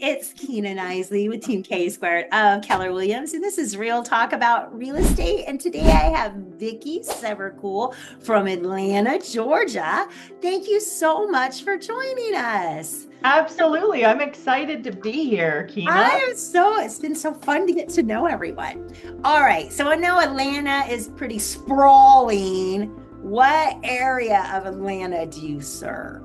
It's Kina Knisley with Team K Squared of Keller Williams, and this is Real Talk about real estate. And today I have Vickie Severcool from Atlanta, Georgia. Thank you so much for joining us. Absolutely. I'm excited to be here, Kina. It's been so fun to get to know everyone. All right, so I know Atlanta is pretty sprawling. What area of Atlanta do you serve?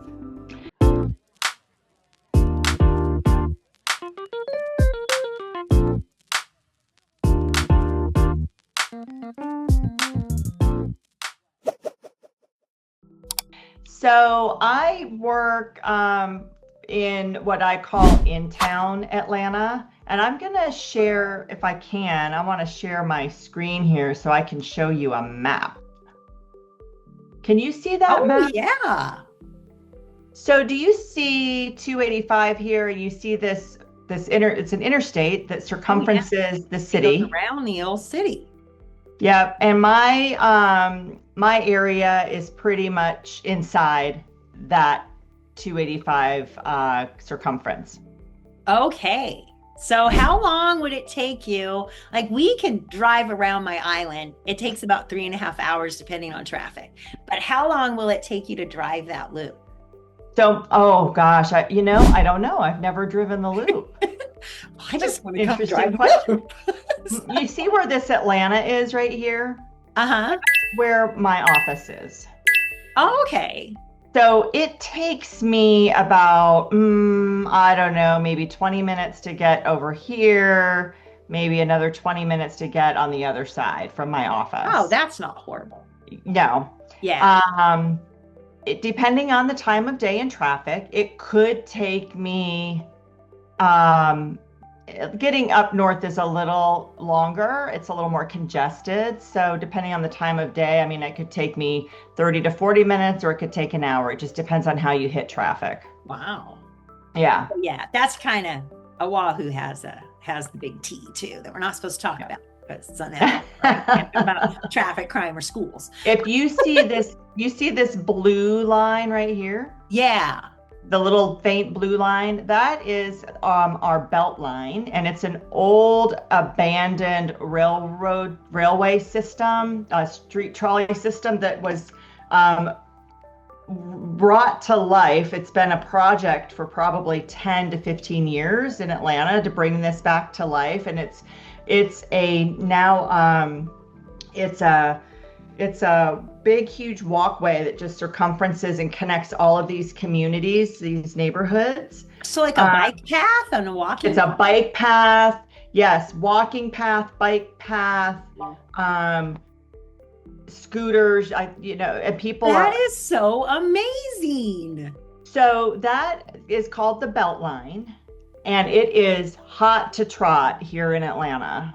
So I work in what I call Intown, Atlanta. And I'm going to share, if I can, I want to share my screen here so I can show you a map. Can you see that map? Yeah. So do you see 285 here? You see it's an interstate that circumferences the city. Goes around the old city. Yeah, and my area is pretty much inside that 285 circumference. Okay. So how long would it take you? Like, we can drive around my island. It takes about 3.5 hours depending on traffic. But how long will it take you to drive that loop? So, oh gosh, I don't know. I've never driven the loop. I just want to come Interesting drive question. You see where this Atlanta is right here? Uh-huh. Where my office is. Oh, okay. So it takes me about, I don't know, maybe 20 minutes to get over here, maybe another 20 minutes to get on the other side from my office. Oh, that's not horrible. No. Yeah. Depending on the time of day and traffic, it could take me, getting up north is a little longer. It's a little more congested. So depending on the time of day, I mean, it could take me 30 to 40 minutes or it could take an hour. It just depends on how you hit traffic. Wow. Yeah. Yeah, that's kind of, Oahu has the big T too that we're not supposed to talk about because it's unethical, right? Can't talk about traffic, crime, or schools. If you see this blue line right here? Yeah. The little faint blue line, that is our BeltLine, and it's an old abandoned railway system, a street trolley system that was brought to life. It's been a project for probably 10 to 15 years in Atlanta to bring this back to life, and it's a big, huge walkway that just circumferences and connects all of these communities, these neighborhoods. So like a bike path and a walking It's a bike path. Yes, walking path, bike path, scooters, and people That is so amazing. So that is called the BeltLine, and it is hot to trot here in Atlanta.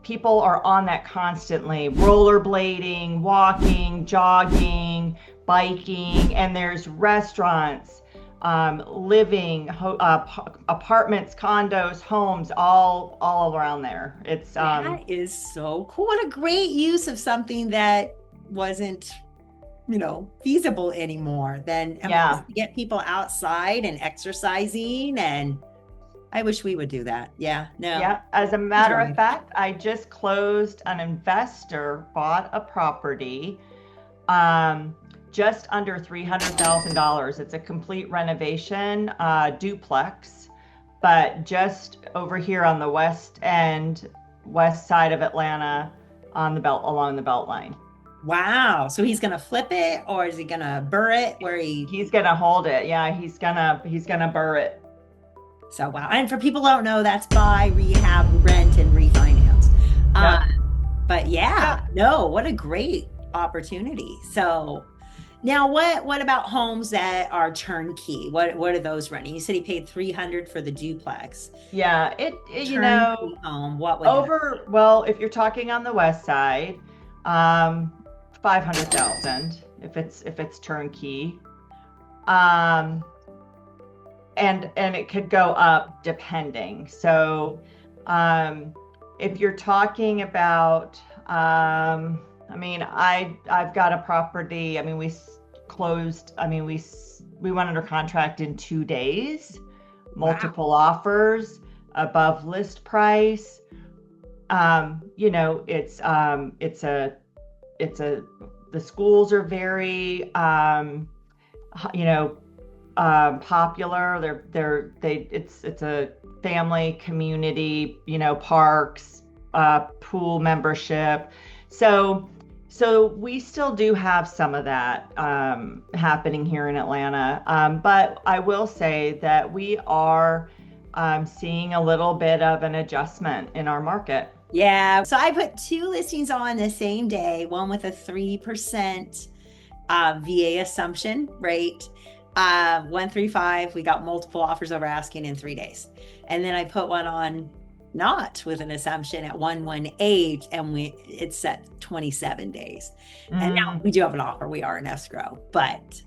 People are on that constantly, rollerblading, walking, jogging, biking, and there's restaurants, living, apartments, condos, homes, all around there. That is so cool. What a great use of something that wasn't, feasible anymore. Then to get people outside and exercising, and I wish we would do that. Yeah, no. Yeah, as a matter of fact, I just closed, an investor bought a property just under $300,000. It's a complete renovation, duplex, but just over here on the west side of Atlanta along the BeltLine. Wow. So he's going to flip it, or is he going to burr it he's going to hold it. Yeah, he's going to burr it. So, wow. And for people who don't know, that's buy, rehab, rent, and refinance. But what a great opportunity. So now what about homes that are turnkey? What are those running? You said he paid $300 for the duplex. Yeah, turnkey home, what would well, if you're talking on the west side, 500,000 if it's turnkey. And it could go up depending. So if you're talking about, I've got a property. We went under contract in 2 days. multiple offers above list price. You know, the schools are very, you know, popular. It's a family community, you know, parks, pool membership. So we still do have some of that happening here in Atlanta. But I will say that we are seeing a little bit of an adjustment in our market. Yeah. So I put 2 listings on the same day, one with a 3% VA assumption rate. 135, we got multiple offers over asking in 3 days. And then I put one on not with an assumption at 118, and it's at 27 days. And now we do have an offer. We are in escrow, but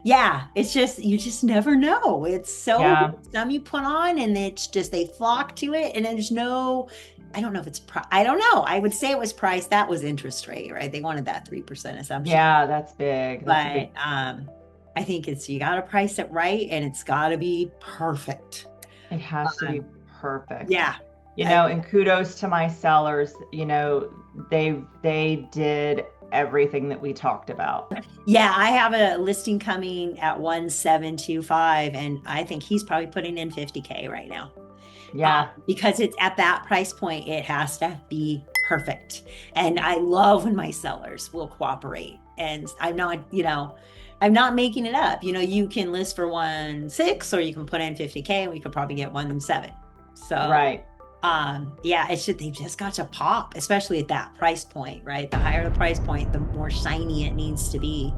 yeah, it's just, you just never know. It's so some you put on and it's just, they flock to it, and there's no, I don't know if it's I don't know. I would say it was price. That was interest rate, right? They wanted that 3% assumption. Yeah, that's big. But I think you got to price it right, and it's got to be perfect. It has to be perfect. Yeah. You know, and kudos to my sellers. You know, they did everything that we talked about. Yeah, I have a listing coming at 1725, and I think he's probably putting in 50K right now. Yeah. Because it's at that price point, it has to be perfect. And I love when my sellers will cooperate. And I'm not, you know, I'm not making it up. You know, you can list for 1.6, or you can put in 50K, and we could probably get 1.7. So right. Yeah, they've just got to pop, especially at that price point, right? The higher the price point, the more shiny it needs to be.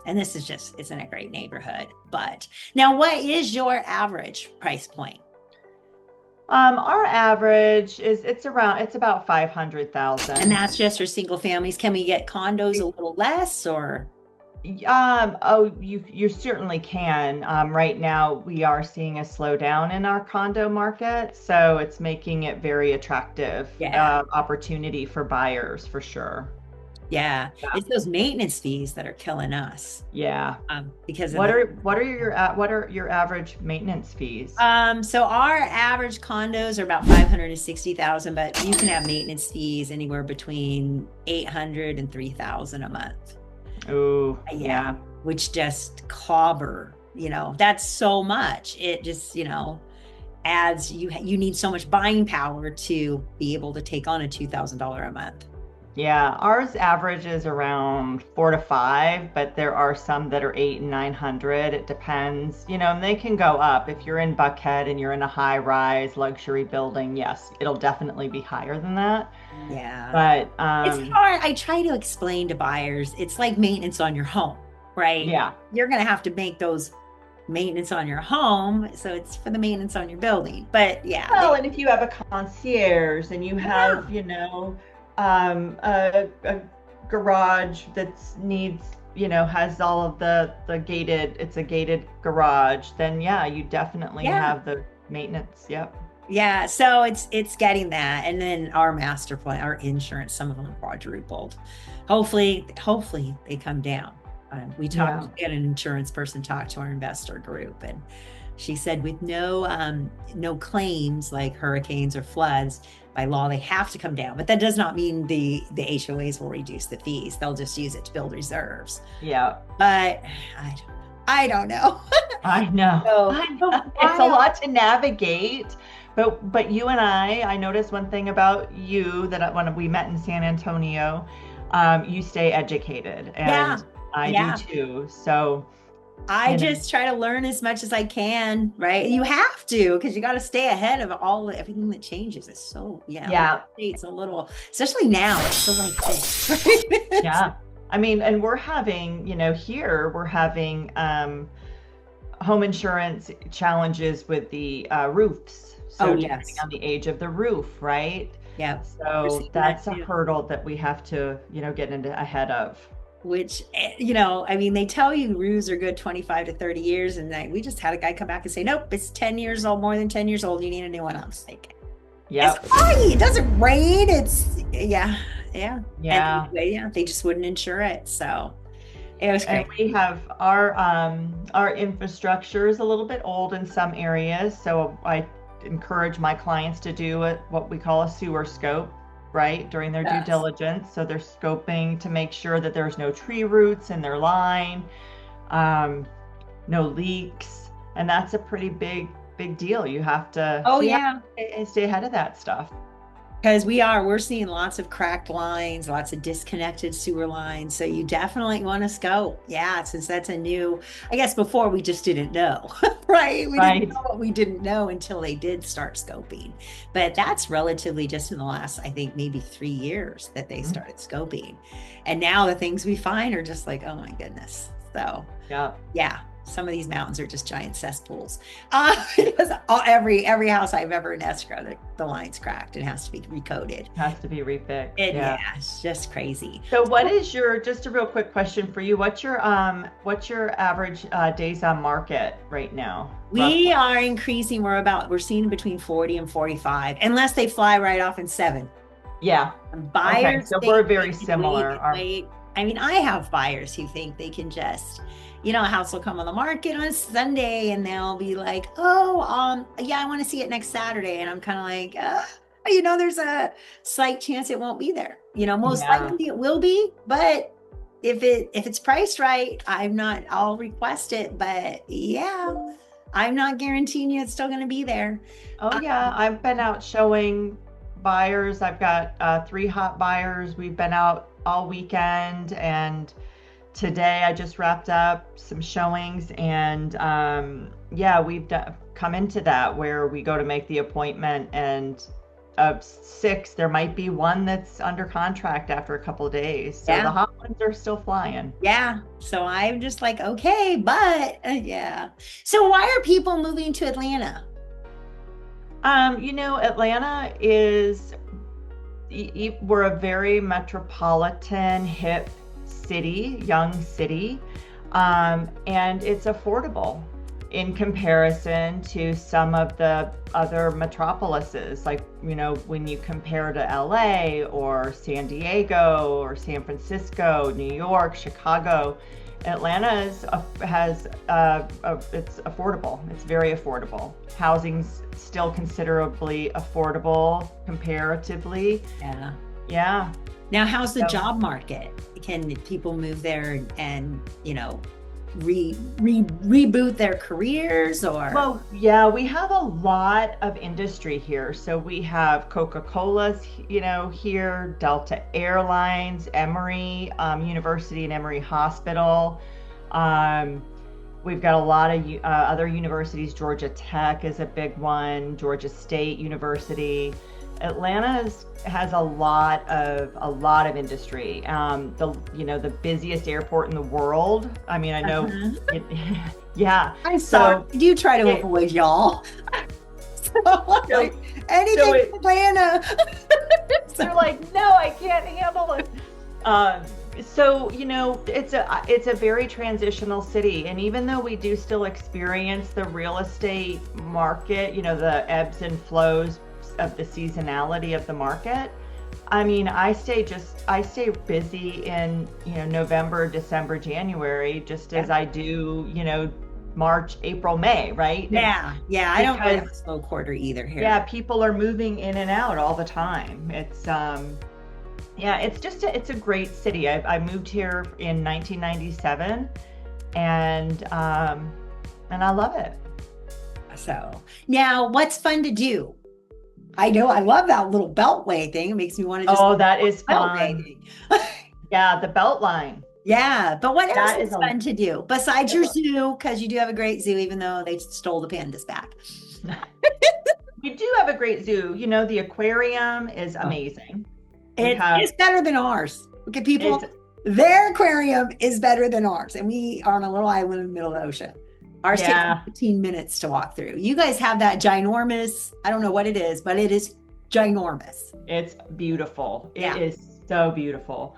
And this is just, it's in a great neighborhood. But now, what is your average price point? Our average is it's about 500,000. And that's just for single families. Can we get condos a little less, or? Oh, you certainly can. Right now we are seeing a slowdown in our condo market, so it's making it very attractive opportunity for buyers for sure. Yeah, it's those maintenance fees that are killing us. Yeah. Because what are your average maintenance fees? So our average condos are about 560,000, but you can have maintenance fees anywhere between 800 and 3,000 a month. Oh, yeah. Which just clobber, you know, that's so much. It just, you know, adds, you need so much buying power to be able to take on a $2,000 a month. Yeah, ours averages around 4 to 5, but there are some that are 800 and 900. It depends, you know, and they can go up. If you're in Buckhead and you're in a high-rise luxury building, yes, it'll definitely be higher than that. Yeah, but it's hard. I try to explain to buyers, it's like maintenance on your home, right? Yeah, you're gonna have to make those maintenance on your home, so it's for the maintenance on your building. But yeah, well, and if you have a concierge and you have, you know, a garage that needs, you know, has all of the gated, it's a gated garage, then yeah, you definitely have the maintenance. Yep. Yeah, so it's getting that. And then our master plan, our insurance, some of them quadrupled. Hopefully they come down. We had an insurance person talk to our investor group, and she said with no claims like hurricanes or floods, by law they have to come down. But that does not mean the HOAs will reduce the fees. They'll just use it to build reserves. Yeah. But I don't know. I know. So, it's a lot to navigate. But you and I noticed one thing about you, that when we met in San Antonio, you stay educated, and I do too. So I just try to learn as much as I can, right? You have to, because you got to stay ahead of everything that changes. It's so it's a little, especially now, it's so like this. Right? Yeah. I mean, and we're having, you know, here we're having home insurance challenges with the roofs. So depending on the age of the roof, right? Yeah. So that's a hurdle that we have to, you know, get ahead of. Which, you know, I mean, they tell you roofs are good 25 to 30 years. And we just had a guy come back and say, nope, it's 10 years old, more than 10 years old. You need a new one. I was like, it's foggy. It doesn't rain. It's, yeah. Yeah. Anyway, they just wouldn't insure it. So It was And great. we have our infrastructure is a little bit old in some areas, so I encourage my clients to do what we call a sewer scope, right, during their due Yes. diligence. So they're scoping to make sure that there's no tree roots in their line, um, no leaks, and that's a pretty big deal. You have to Oh yeah. stay ahead of that stuff. Because we're seeing lots of cracked lines, lots of disconnected sewer lines. So you definitely want to scope. Yeah, since that's a new, I guess before we just didn't know, right? We didn't Right. know what we didn't know until they did start scoping. But that's relatively just in the last, I think, maybe 3 years that they Mhm. started scoping. And now the things we find are just like, oh my goodness. So Yeah. yeah, some of these mountains are just giant cesspools. Because every house I've ever in escrow, the line's cracked and has to be recoded. Has to be refixed. And Yeah. yeah, it's just crazy. So what is just a real quick question for you? What's your average days on market right now? We Roughly? are increasing. We're seeing between 40 and 45, unless they fly right off in 7. Yeah. Okay. Buyers So think we're they very can similar. wait. I mean, I have buyers who think they can just, a house will come on the market on Sunday and they'll be like, oh, yeah, I want to see it next Saturday. And I'm kind of like, there's a slight chance it won't be there. Most Yeah. likely it will be, but if it's priced right, I'll request it. But yeah, I'm not guaranteeing you it's still going to be there. Oh yeah. I've been out showing buyers. I've got 3 hot buyers. We've been out all weekend, and today I just wrapped up some showings, and yeah, come into that where we go to make the appointment, and of 6 there might be one that's under contract after a couple of days, so Yeah. the hot ones are still flying. Yeah. So I'm just like, okay, but yeah. So why are people moving to Atlanta? Atlanta is we're a very metropolitan, hip city, young city, and it's affordable in comparison to some of the other metropolises. Like, when you compare to LA or San Diego or San Francisco, New York, Chicago, Atlanta it's affordable. It's very affordable. Housing's still considerably affordable comparatively. Yeah. Yeah. Now, how's the So- job market? Can people move there and reboot their careers or? Well, yeah, we have a lot of industry here. So we have Coca-Cola's, here, Delta Airlines, Emory University and Emory Hospital. We've got a lot of other universities. Georgia Tech is a big one. Georgia State University. Atlanta has a lot of industry. The busiest airport in the world. I mean, I know. Yeah. I'm sorry. I do try to avoid y'all. So, anything in Atlanta. They're like, no, I can't handle it. So it's a very transitional city, and even though we do still experience the real estate market, the ebbs and flows of the seasonality of the market, I mean, I stay busy in November, December, January, just as I do March, April, May, right? Yeah. I don't really have a slow quarter either here. Yeah, people are moving in and out all the time. It's it's a great city. I moved here in 1997, and I love it. So now, what's fun to do? I know I love that little beltway thing. It makes me want to just. Oh, that is fun. Yeah, the BeltLine. Yeah, but what else is fun to do besides your zoo? Because you do have a great zoo, even though they stole the pandas back. We do have a great zoo. The aquarium is amazing. It's better than ours. Okay, people, their aquarium is better than ours, and we are on a little island in the middle of the ocean. Ours takes 15 minutes to walk through. You guys have that ginormous, I don't know what it is, but it is ginormous. It's beautiful. Yeah. It is so beautiful.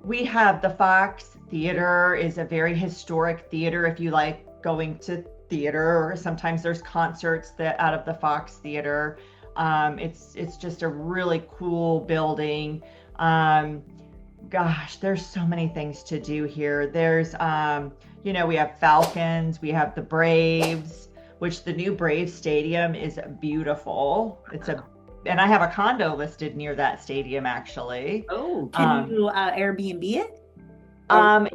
We have the Fox Theater is a very historic theater. If you like going to theater, or sometimes there's concerts out of the Fox Theater. It's just a really cool building. Gosh, there's so many things to do here. There's, we have Falcons, we have the Braves, which the new Braves Stadium is beautiful. And I have a condo listed near that stadium, actually. Oh, can you Airbnb it?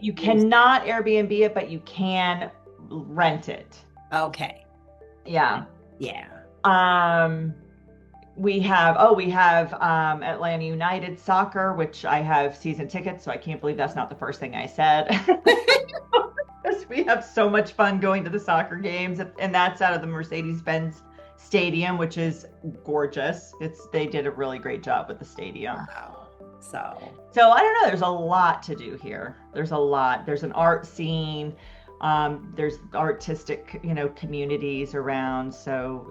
You cannot Airbnb it, but you can rent it. Okay. Yeah. Yeah. We have Atlanta United soccer, which I have season tickets, so I can't believe that's not the first thing I said. We have so much fun going to the soccer games, and that's out of the Mercedes-Benz Stadium, which is gorgeous. They did a really great job with the stadium. Wow. So I don't know. There's a lot to do here. There's a lot. There's an art scene. There's artistic, communities around. So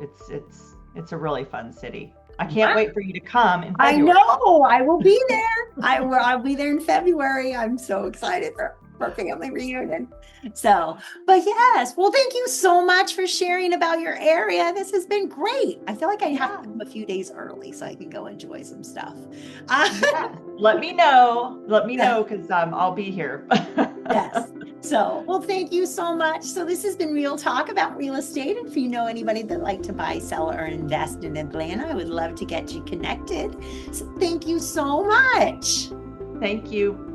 it's a really fun city. I can't wait for you to come in February. I know. I will be there. I'll be there in February. I'm so excited for family reunion. So, but yes, well, thank you so much for sharing about your area. This has been great. I feel like I have to come a few days early so I can go enjoy some stuff. Let me know because I'll be here. Yes. So, well, thank you so much. So this has been Real Talk about real estate. If you know anybody that like to buy, sell, or invest in Atlanta, I would love to get you connected. So thank you so much. Thank you.